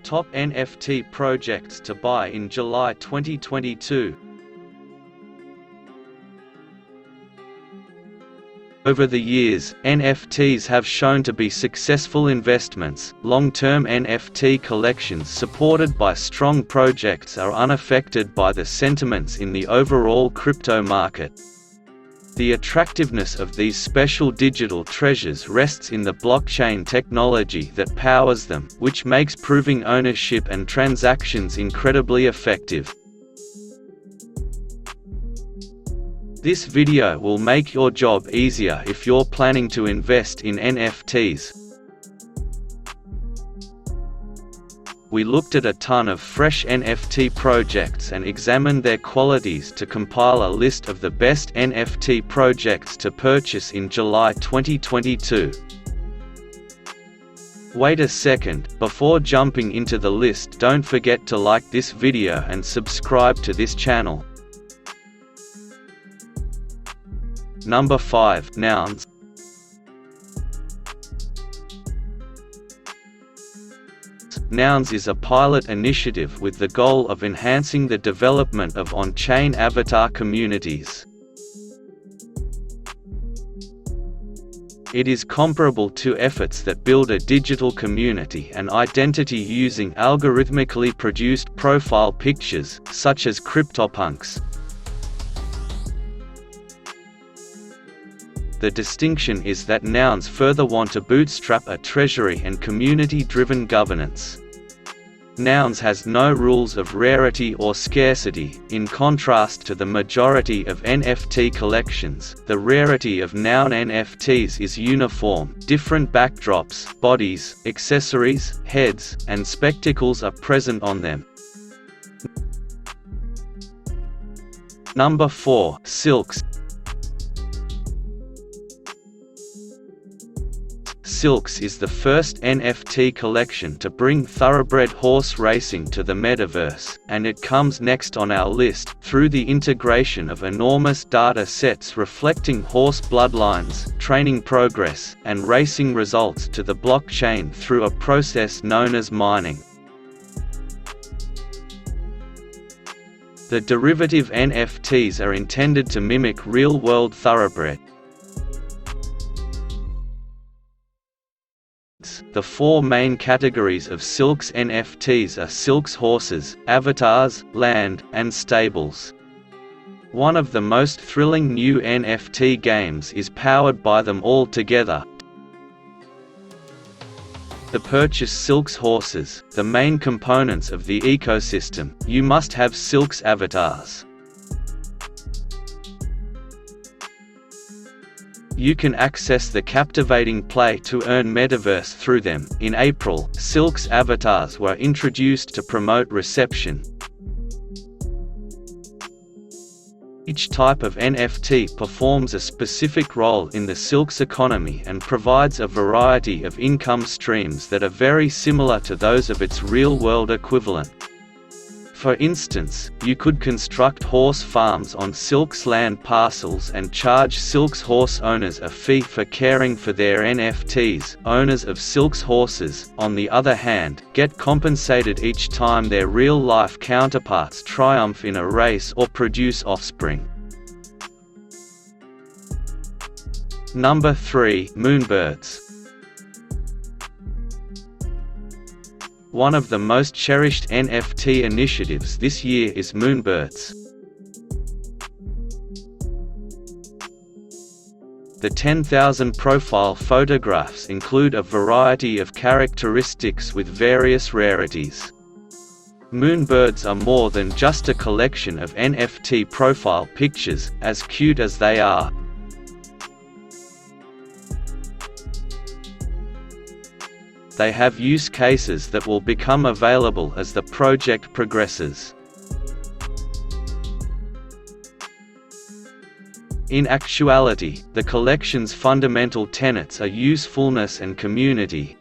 Top NFT projects to buy in July 2022. Over the years, NFTs have shown to be successful investments. Long-term NFT collections supported by strong projects are unaffected by the sentiments in the overall crypto market. The attractiveness of these special digital treasures rests in the blockchain technology that powers them, which makes proving ownership and transactions incredibly effective. This video will make your job easier if you're planning to invest in NFTs. We looked at a ton of fresh NFT projects and examined their qualities to compile a list of the best NFT projects to purchase in July 2022. Wait a second, before jumping into the list, don't forget to like this video and subscribe to this channel. Number 5. Nouns. Nouns is a pilot initiative with the goal of enhancing the development of on-chain avatar communities. It is comparable to efforts that build a digital community and identity using algorithmically produced profile pictures, such as CryptoPunks. The distinction is that Nouns further want to bootstrap a treasury and community-driven governance. Nouns has no rules of rarity or scarcity. In contrast to the majority of NFT collections, the rarity of Noun NFTs is uniform. Different backdrops, bodies, accessories, heads, and spectacles are present on them. Number 4. Silks. Silks is the first NFT collection to bring thoroughbred horse racing to the metaverse, and it comes next on our list, through the integration of enormous data sets reflecting horse bloodlines, training progress, and racing results to the blockchain through a process known as mining. The derivative NFTs are intended to mimic real-world thoroughbred. The four main categories of Silks NFTs are Silks horses, avatars, land, and stables. One of the most thrilling new NFT games is powered by them all together. To purchase Silks horses, the main components of the ecosystem, you must have Silks avatars. You can access the captivating play to earn metaverse through them. In April, Silks avatars were introduced to promote reception. Each type of NFT performs a specific role in the Silks economy and provides a variety of income streams that are very similar to those of its real-world equivalent. For instance, you could construct horse farms on Silks land parcels and charge Silks horse owners a fee for caring for their NFTs. Owners of Silks horses, on the other hand, get compensated each time their real-life counterparts triumph in a race or produce offspring. Number 3. Moonbirds. One of the most cherished NFT initiatives this year is Moonbirds. The 10,000 profile photographs include a variety of characteristics with various rarities. Moonbirds are more than just a collection of NFT profile pictures, as cute as they are. They have use cases that will become available as the project progresses. In actuality, the collection's fundamental tenets are usefulness and community.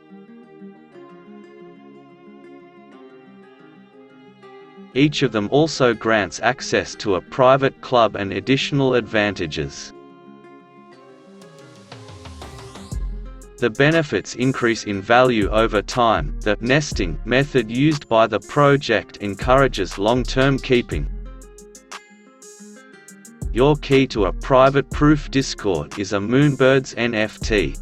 Each of them also grants access to a private club and additional advantages. The benefits increase in value over time. The nesting method used by the project encourages long-term keeping. Your key to a private proof Discord is a Moonbirds NFT.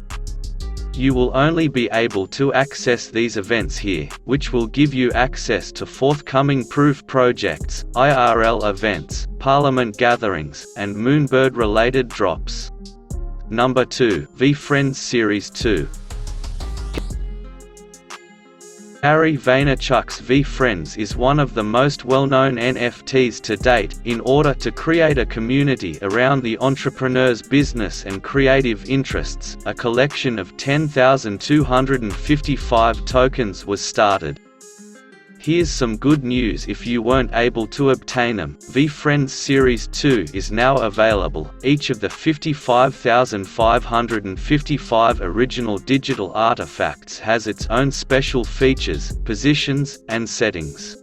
You will only be able to access these events here, which will give you access to forthcoming proof projects, IRL events, Parliament gatherings, and Moonbird-related drops. Number 2. VeeFriends Series 2. Gary Vaynerchuk's VeeFriends is one of the most well-known NFTs to date. In order to create a community around the entrepreneur's business and creative interests, a collection of 10,255 tokens was started. Here's some good news if you weren't able to obtain them. VeeFriends Series 2 is now available. Each of the 55,555 original digital artifacts has its own special features, positions, and settings.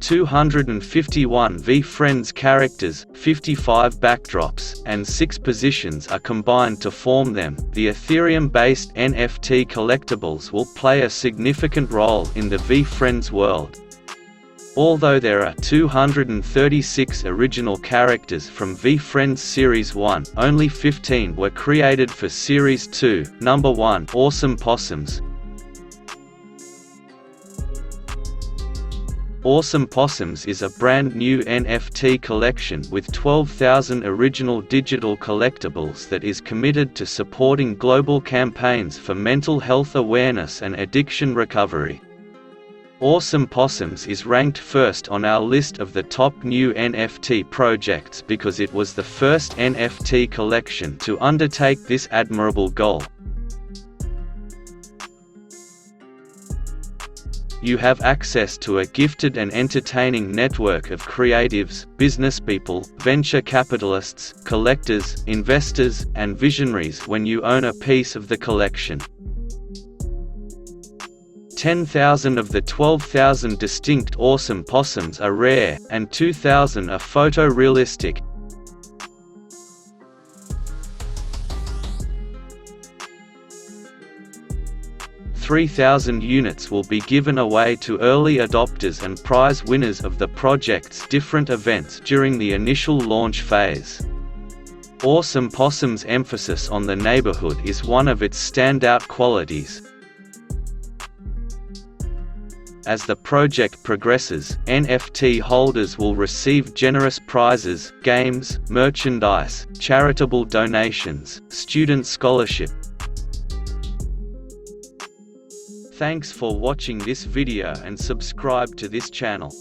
251 VeeFriends characters, 55 backdrops, and 6 positions are combined to form them. The Ethereum-based NFT collectibles will play a significant role in the VeeFriends world. Although there are 236 original characters from VeeFriends Series 1, only 15 were created for Series 2. Number 1. Awesome Possums. Awesome Possums is a brand new NFT collection with 12,000 original digital collectibles that is committed to supporting global campaigns for mental health awareness and addiction recovery. Awesome Possums is ranked first on our list of the top new NFT projects because it was the first NFT collection to undertake this admirable goal. You have access to a gifted and entertaining network of creatives, businesspeople, venture capitalists, collectors, investors, and visionaries when you own a piece of the collection. 10,000 of the 12,000 distinct Awesome Possums are rare, and 2,000 are photorealistic. $3,000 units will be given away to early adopters and prize winners of the project's different events during the initial launch phase. Awesome Possum's emphasis on the neighborhood is one of its standout qualities. As the project progresses, NFT holders will receive generous prizes, games, merchandise, charitable donations, student scholarship. Thanks for watching this video and subscribe to this channel.